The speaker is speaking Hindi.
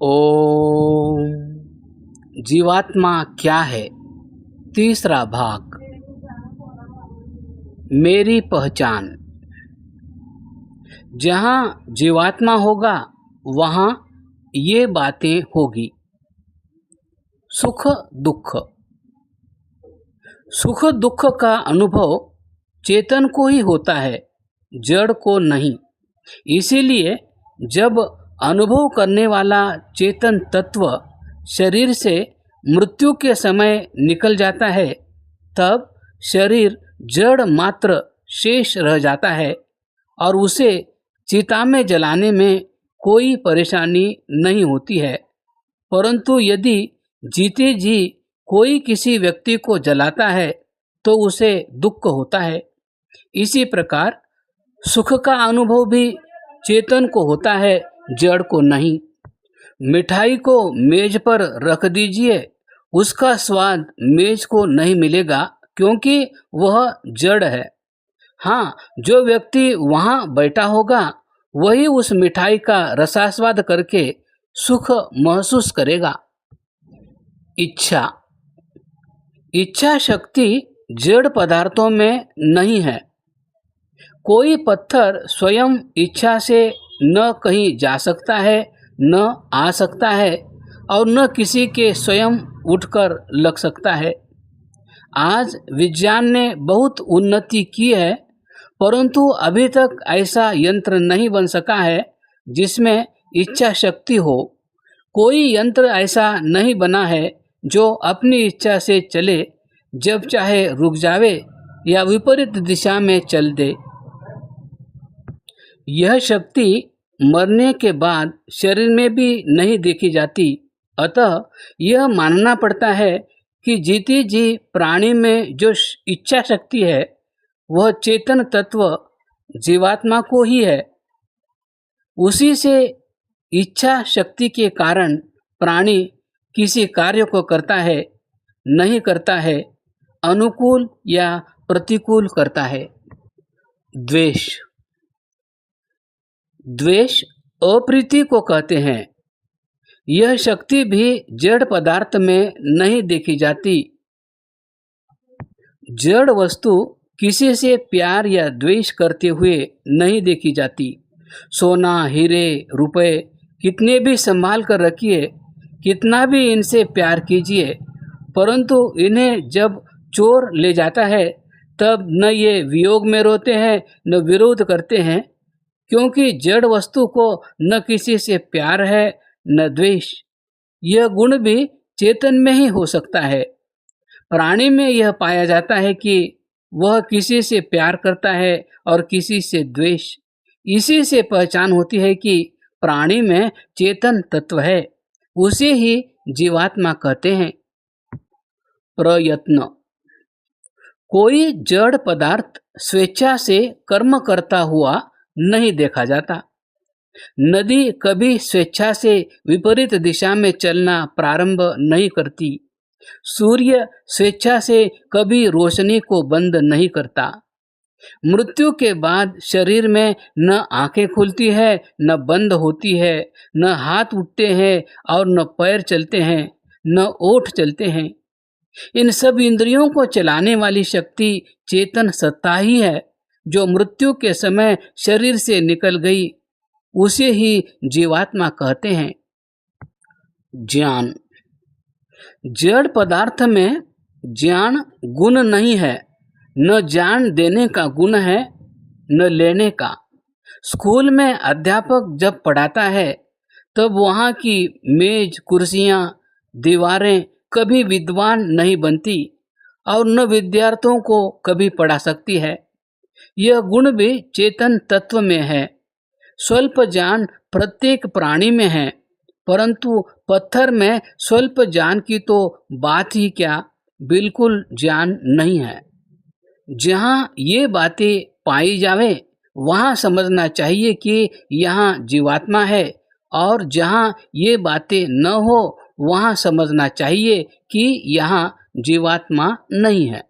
ओम। जीवात्मा क्या है? तीसरा भाग। मेरी पहचान। जहाँ जीवात्मा होगा वहाँ ये बातें होगी। सुख दुख। सुख दुख का अनुभव चेतन को ही होता है, जड़ को नहीं। इसीलिए जब अनुभव करने वाला चेतन तत्व शरीर से मृत्यु के समय निकल जाता है, तब शरीर जड़ मात्र शेष रह जाता है और उसे चिता में जलाने में कोई परेशानी नहीं होती है। परंतु यदि जीते जी कोई किसी व्यक्ति को जलाता है तो उसे दुख होता है। इसी प्रकार सुख का अनुभव भी चेतन को होता है, जड़ को नहीं। मिठाई को मेज पर रख दीजिए, उसका स्वाद मेज को नहीं मिलेगा क्योंकि वह जड़ है। हाँ, जो व्यक्ति वहाँ बैठा होगा वही उस मिठाई का रसास्वाद करके सुख महसूस करेगा। इच्छा। इच्छा शक्ति जड़ पदार्थों में नहीं है। कोई पत्थर स्वयं इच्छा से न कहीं जा सकता है, न आ सकता है और न किसी के स्वयं उठकर लग सकता है। आज विज्ञान ने बहुत उन्नति की है, परंतु अभी तक ऐसा यंत्र नहीं बन सका है जिसमें इच्छा शक्ति हो। कोई यंत्र ऐसा नहीं बना है जो अपनी इच्छा से चले, जब चाहे रुक जावे या विपरीत दिशा में चल दे। यह शक्ति मरने के बाद शरीर में भी नहीं देखी जाती। अतः यह मानना पड़ता है कि जीती जी प्राणी में जो इच्छा शक्ति है वह चेतन तत्व जीवात्मा को ही है। उसी से इच्छा शक्ति के कारण प्राणी किसी कार्य को करता है, नहीं करता है, अनुकूल या प्रतिकूल करता है। द्वेष। द्वेष अप्रीति को कहते हैं। यह शक्ति भी जड़ पदार्थ में नहीं देखी जाती। जड़ वस्तु किसी से प्यार या द्वेष करते हुए नहीं देखी जाती। सोना, हीरे, रुपए कितने भी संभाल कर रखिए, कितना भी इनसे प्यार कीजिए, परंतु इन्हें जब चोर ले जाता है तब न ये वियोग में रोते हैं न विरोध करते हैं, क्योंकि जड़ वस्तु को न किसी से प्यार है न द्वेष। यह गुण भी चेतन में ही हो सकता है। प्राणी में यह पाया जाता है कि वह किसी से प्यार करता है और किसी से द्वेष। इसी से पहचान होती है कि प्राणी में चेतन तत्व है, उसे ही जीवात्मा कहते हैं। प्रयत्न। कोई जड़ पदार्थ स्वेच्छा से कर्म करता हुआ नहीं देखा जाता। नदी कभी स्वेच्छा से विपरीत दिशा में चलना प्रारंभ नहीं करती। सूर्य स्वेच्छा से कभी रोशनी को बंद नहीं करता। मृत्यु के बाद शरीर में न आंखें खुलती है, न बंद होती है, न हाथ उठते हैं और न पैर चलते हैं, न ओठ चलते हैं। इन सब इंद्रियों को चलाने वाली शक्ति चेतन सत्ता ही है, जो मृत्यु के समय शरीर से निकल गई। उसे ही जीवात्मा कहते हैं। ज्ञान। जड़ पदार्थ में ज्ञान गुण नहीं है। न ज्ञान देने का गुण है न लेने का। स्कूल में अध्यापक जब पढ़ाता है तब वहाँ की मेज, कुर्सियाँ, दीवारें कभी विद्वान नहीं बनती और न विद्यार्थियों को कभी पढ़ा सकती है। यह गुण भी चेतन तत्व में है। स्वल्प ज्ञान प्रत्येक प्राणी में है, परंतु पत्थर में स्वल्प ज्ञान की तो बात ही क्या, बिल्कुल ज्ञान नहीं है। जहाँ ये बातें पाई जावे वहाँ समझना चाहिए कि यहाँ जीवात्मा है, और जहाँ ये बातें न हो वहाँ समझना चाहिए कि यहाँ जीवात्मा नहीं है।